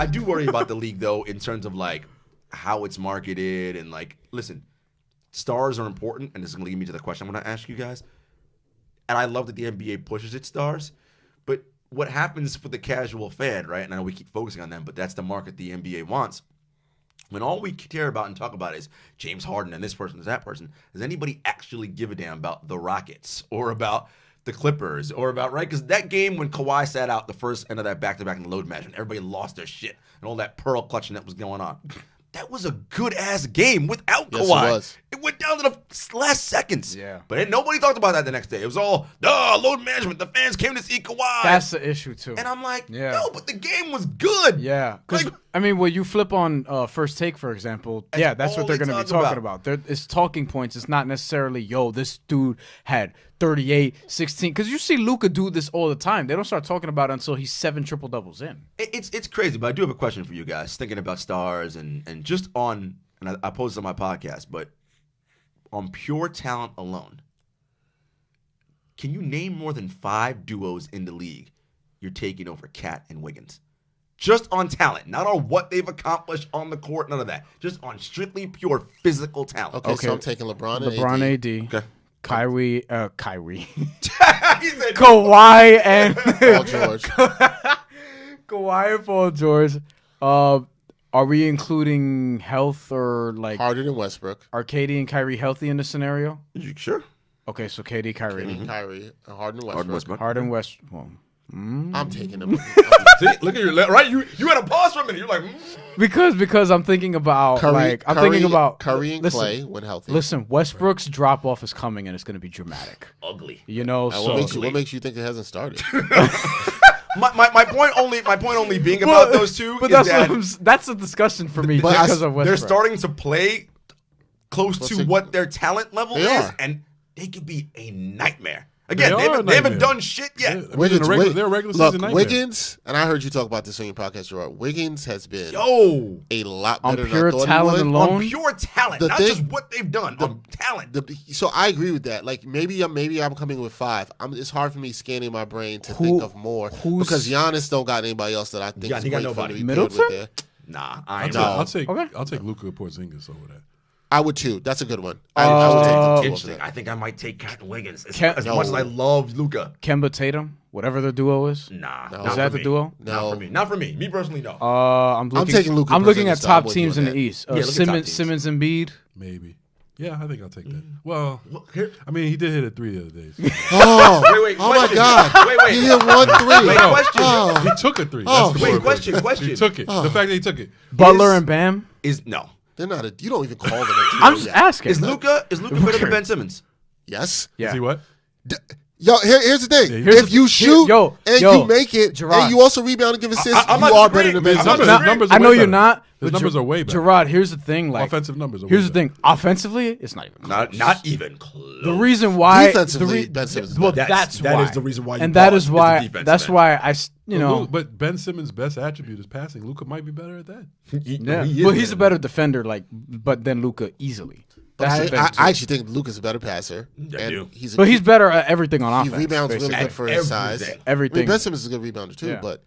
I do worry about the league though in terms of like how it's marketed and like listen, stars are important, and this is gonna lead me to the question I'm gonna ask you guys. And I love that the NBA pushes its stars, but what happens for the casual fan, right? And I know we keep focusing on them, but that's the market the NBA wants. When all we care about and talk about is James Harden and this person is that person, does anybody actually give a damn about the Rockets or about the Clippers or about, right? Because that game when Kawhi sat out the first end of that back-to-back in the load match and everybody lost their shit and all that pearl clutching that was going on, that was a good-ass game without Kawhi. It was. It went down to the last seconds. Yeah. But nobody talked about that the next day. It was all, load management. The fans came to see Kawhi. That's the issue, too. And I'm like, no, but the game was good. Yeah. Because, Like, I mean, when you flip on First Take, for example, that's what they're going to be talking about. It's talking points. It's not necessarily, this dude had 38, 16. Because you see Luka do this all the time. They don't start talking about it until he's 7 triple-doubles in. It's crazy, but I do have a question for you guys, thinking about stars and just on, and I posted on my podcast, but on pure talent alone, can you name more than 5 duos in the league you're taking over Cat and Wiggins? Just on talent, not on what they've accomplished on the court, none of that. Just on strictly pure physical talent. Okay. So I'm taking LeBron and LeBron, AD. Okay. Kyrie. He said, Kawhi and Paul George. Kawhi and Paul George. Are we including health or like Harden and Westbrook. are KD and Kyrie healthy in this scenario? You sure? Okay, so KD, Kyrie, KD, Kyrie, Harden and Westbrook. Westbrook. Harden, West. Well, I'm taking them. See, look at your right. You had a pause for a minute. You're like, because I'm thinking about thinking about Curry and listen, Clay when healthy. Listen, Westbrook's drop off is coming and it's going to be dramatic. ugly. You know, so What makes you think it hasn't started? My point only being about those two But is that's a discussion for me But because of Westbrook. they're starting to play close to what their talent level They is, are. and they could be a nightmare. Again, They are a they haven't nightmare. done shit yet. Wiggins, they're a regular season nightmare. Wiggins, and I heard you talk about this on your podcast, Jarod. Wiggins has been a lot on better pure than I thought talent he would. alone. On pure talent, The not thing- just what they've done. On talent. So I agree with that. Like maybe I'm coming with 5. It's hard for me scanning my brain to think of more because Giannis don't got anybody else that I think is he got great for him nobody. to be Middleton? paired with there. Nah, I ain't. No. I'll take Okay. Luka Porzingis over that. I would too. That's a good one. I would take the two of Interesting. them. I think I might take Cat Wiggins as No. much as I love Luka. Kemba Tatum, whatever the duo is. Nah, No. not Is for that the me. duo? No. Not for me. Me personally, no. I'm taking Luka I'm looking Porzingis, at so I'm top with you teams on in the that. East. Yeah, look at top teams. Simmons, Embiid. Maybe. Yeah, I think I'll take that. Well, Here- I mean, he did hit a 3 the other day. So. Oh, Wait, oh my question. God. Wait. He hit 1 3. Wait, question. Oh. He took a 3. Oh. That's the Wait, motivation. question. He took it. The fact that he took it. Butler and Bam. Is no. They're not a. You don't even call them a duo I'm just yet. asking. Is Luka better than Ben Simmons? Yes. Yeah. Is he what? Yo, here's the thing. Yeah, If you shoot yo, you make it, Gerard. and you also rebound and give assists, I'm you not are better disagreeing. than Ben I'm not Simmons. disagreeing. numbers I are know way you're better. not. His but numbers are way better. Gerard, here's the thing. Like, Offensive numbers are way here's the better. thing. Offensively, it's not even close. Not even close. The reason why Defensively, Ben Simmons is well, better. that's That why. is the reason why you and that bought is the why. defense, That's man. why you know. But Ben Simmons' best attribute is passing. Luka might be better at that. Yeah. He is Well, he's a better. better defender, but than Luka easily. That's the thing, I too. actually think Luka's a better passer. I do. But he's better at everything on he offense. rebounds really basically. good for his size. Everything. I Everything. mean, Ben Simmons is a good rebounder too. Yeah. But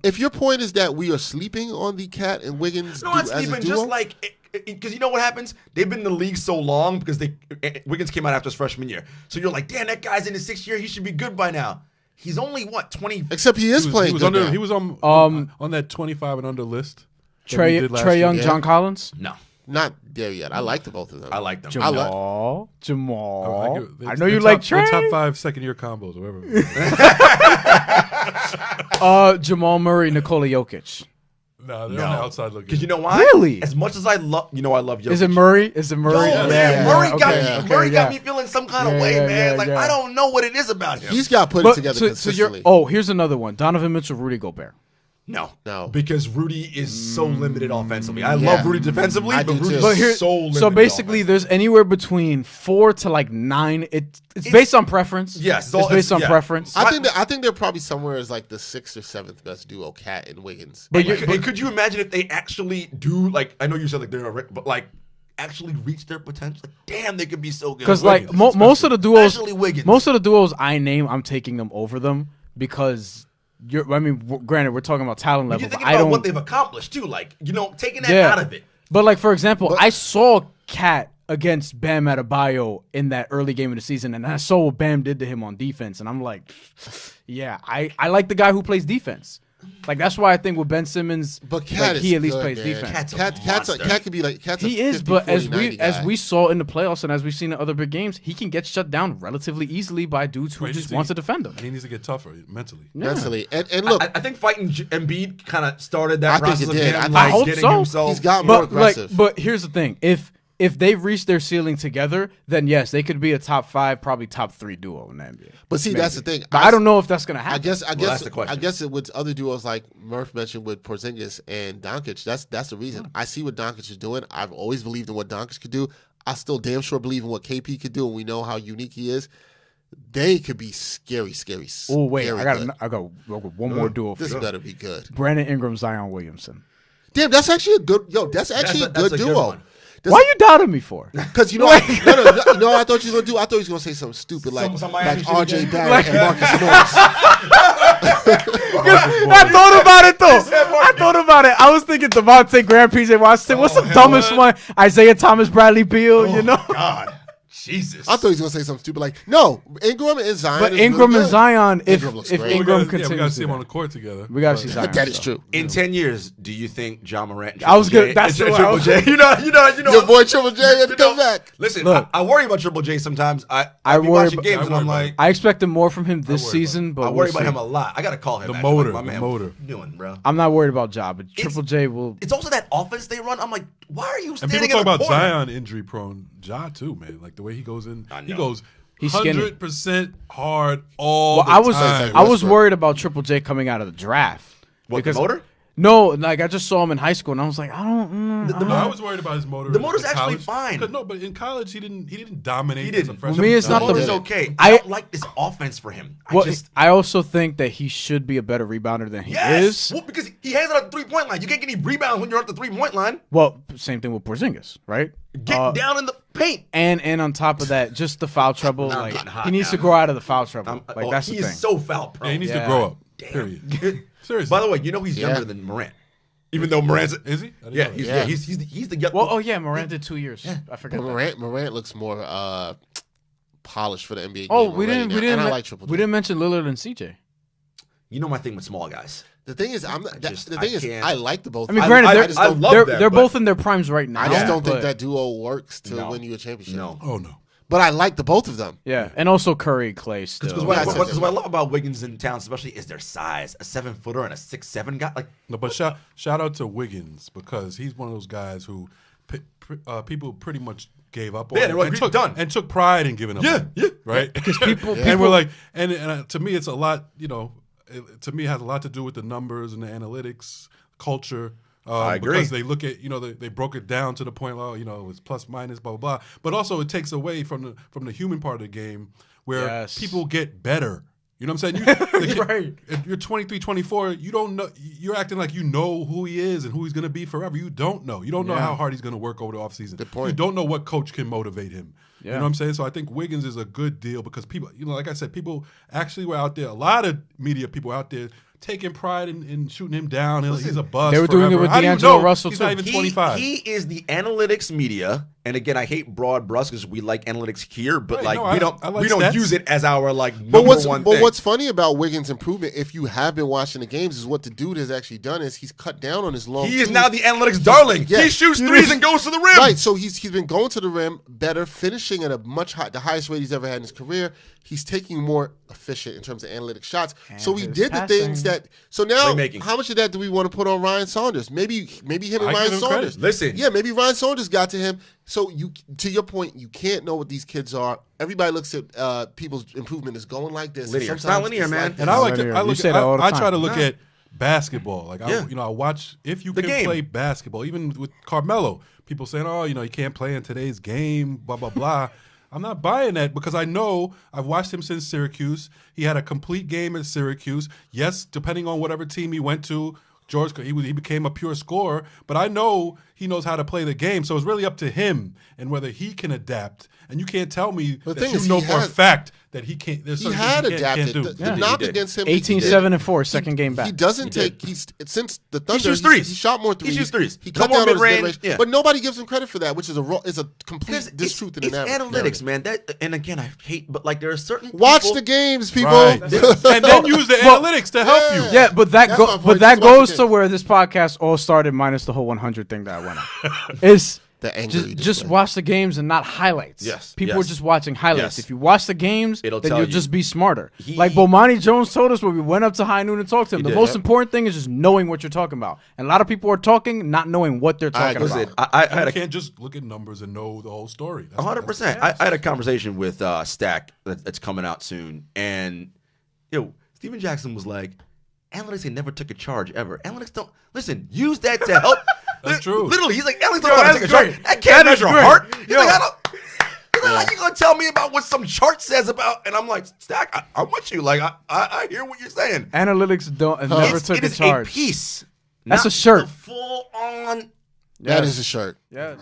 if your point is that we are sleeping on the Cat and Wiggins No, it's as a even duo, just like because you know what happens? They've been in the league so long because Wiggins came out after his freshman year. So you're like, damn, that guy's in his 6th year. He should be good by now. He's only what 20. except he is playing He was good now. He was on that 25 and under list. that we did last Trey Young, year. John Collins. No, Not there yet. I like the both of them. I like them. Jamal. I I know you like Trey. The top 5 second-year combos, or whatever. Jamal Murray, Nikola Jokic. No, they're on the outside looking. Because you know why? Really? As much as I love, I love Jokic. Is it Murray? Is it Murray? Yo, man, Murray got okay, Murray got yeah. me feeling some kind of Yeah, way, yeah, man. yeah, Like yeah. I don't know what it is about him. He's got to put it But together so consistently. here's another one. Donovan Mitchell, Rudy Gobert. No, because Rudy is so limited offensively. I Yeah. love Rudy defensively, I but do Rudy's too. But here, so limited. so basically, there's anywhere between 4 to like 9. It's based on preference. Yes, it's based on preference. I think they're probably somewhere as like the 6th or 7th best duo, Cat and Wiggins. But could you imagine if they actually do like I know you said like they're but like actually reach their potential? Like, damn, they could be so good. Because like Wiggins, most of the duos, especially Wiggins. most of the duos I name, I'm taking them over them because Granted, we're talking about talent level. You're thinking but about what they've accomplished too, like taking that out of it. But like for example, I saw Cat against Bam Adebayo in that early game of the season, and I saw what Bam did to him on defense, and I'm like, yeah, I like the guy who plays defense. Like that's why I think with Ben Simmons, but Cat he at least good, plays man. defense. Cat could be like he is, but as we saw in the playoffs and as we've seen in other big games, he can get shut down relatively easily by dudes who just want to defend him. And he needs to get tougher mentally. Yeah. And look, I think fighting Embiid kind of started that process of him. I hope so. Himself. He's got more aggressive. But here's the thing: if they reach their ceiling together, then yes, they could be a top 5, probably top 3 duo in the NBA. But see, that's the thing. But I don't know if that's gonna happen. That's the question. I guess it with other duos like Murph mentioned with Porzingis and Doncic. That's the reason. I see what Doncic is doing. I've always believed in what Doncic could do. I still damn sure believe in what KP could do, and we know how unique he is. They could be scary. Oh wait, I got one more duo. This better be good. Brandon Ingram, Zion Williamson. Damn, that's actually a good. That's actually a good duo. Why you doubting me for? Because you know, what I thought you were gonna do. I thought you was gonna say something stupid like R.J. Barrett and Marcus Morris. I thought about it though. I was thinking Devontae Graham, PJ Washington. What's the dumbest one? Isaiah Thomas, Bradley Beal. You know? God. Jesus. I thought he was going to say something stupid like, no, Ingram and Zion. But Ingram and Zion, if Ingram continues. We got to see him on the court together. We got to see Zion. That is true. In 10 years, do you think John Morant? I was good. That's Triple J. You know. Your boy Triple J had to come back. Listen, look, I worry about Triple J sometimes. I be worry watching games and I'm like, I expected more from him this season, but I worry about him a lot. I got to call him. The motor. My man, what you doing, bro? I'm not worried about Ja, but Triple J will. It's also that offense they run. I'm like, why are you standing in the corner? And people talk about Zion injury prone. Ja too, man. Like the way he goes in, he goes 100% hard all the time. I was worried about Triple J coming out of the draft. What, the motor? No, like I just saw him in high school and I was like, I was worried about his motor. The motor's actually fine. No, but in college he didn't dominate. He didn't. As a freshman. For me, it's not the motor's okay. I don't like this offense for him. I also think that he should be a better rebounder than he is. Well, because he hands it at the 3-point line. You can't get any rebounds when you're at the 3-point line. Well, same thing with Porzingis, right? Get down in the paint. And on top of that, just the foul trouble. Like he needs to grow out of the foul trouble. That's the thing. He's so foul prone. Yeah, he needs to grow up. Period. Seriously. By the way, you know he's younger than Morant. Even though Morant's is he? He's the young. Well, Morant did 2 years. Yeah. I forget. Morant looks more polished for the NBA. Oh, we didn't mention mention Lillard and CJ. You know my thing with small guys. The thing is, I like the both. I mean, granted, they're both in their primes right now. I just don't think that duo works to win you a championship. No. Oh no. But I like the both of them. Yeah, and also Curry, Clay still. Because what I love about Wiggins in town, especially, is their size. A 7-footer and a 6'7" guy. Like no, but shout out to Wiggins because he's one of those guys who people pretty much gave up on. Yeah, and took pride in giving up. Yeah. Right. Because people were like, and to me, it's a lot. You know, to me, it has a lot to do with the numbers and the analytics, culture. I agree. Because they look at, they broke it down to the point, it's plus minus, blah, blah, blah. But also it takes away from the human part of the game where people get better. You know what I'm saying? Right. If you're 23, 24, you don't know. You're acting like you know who he is and who he's going to be forever. You don't know. You don't know how hard he's going to work over the offseason. Good point. You don't know what coach can motivate him. Yeah. You know what I'm saying? So I think Wiggins is a good deal because people, like I said, people actually were out there. A lot of media people out there taking pride in shooting him down. He's a bust. They were doing it with D'Angelo Russell he's too. Not even 25. He is the analytics media. And again, I hate broad brush because we like analytics here, but we don't use it as our number one thing. But what's funny about Wiggins' improvement, if you have been watching the games, is what the dude has actually done is he's cut down on his long. He is now the analytics darling. He shoots threes and goes to the rim. Right, so he's been going to the rim better, finishing at the highest rate he's ever had in his career. He's taking more efficient in terms of analytic shots. And so he did the things that. So now, how much of that do we want to put on Ryan Saunders? Maybe him and Ryan Saunders. Listen, maybe Ryan Saunders got to him. So to your point, you can't know what these kids are. Everybody looks at people's improvement is going like this. Linear. It's not linear, man. And I try to look at basketball. I watch if you can play basketball. Even with Carmelo, people saying, "Oh, you can't play in today's game." Blah blah blah. I'm not buying that because I know I've watched him since Syracuse. He had a complete game at Syracuse. Yes, depending on whatever team he went to, he became a pure scorer. But I know he knows how to play the game. So it's really up to him and whether he can adapt. And you can't tell me that you know for a fact that he can't. He had adapted. The knock against him. 18-7-4, second game back. He doesn't take. Since the Thunder, he shoots threes. He shot more threes. He shoots threes. He cut down on his mid-range. Yeah. But nobody gives him credit for that, which is a complete distruth in the narrative. Analytics, man. And again, I hate, but like there are certain watch the games, people, right. And then use the analytics to help you. Yeah, but that goes to where this podcast all started, minus the whole 100 thing that I went on. It's just watch the games and not highlights. Yes, people are just watching highlights. Yes. If you watch the games, then you'll just be smarter. Like Bomani Jones told us when we went up to High Noon and talked to him. The most important thing is just knowing what you're talking about. And a lot of people are talking, not knowing what they're talking about. I can't just look at numbers and know the whole story. 100%. I had a conversation with Stack that's coming out soon, and Steven Jackson was like, analytics never took a charge ever. Analytics don't listen. Use that to help. That's true. Literally, he's like, analytics don't want to take a chart. I can't measure a heart. He's like, how you gonna tell me about what some chart says about? And I'm like, Stack, I'm with you. Like, I hear what you're saying. Analytics never took a charge. It is a piece. That's a shirt. Full on. That is a shirt. Yes.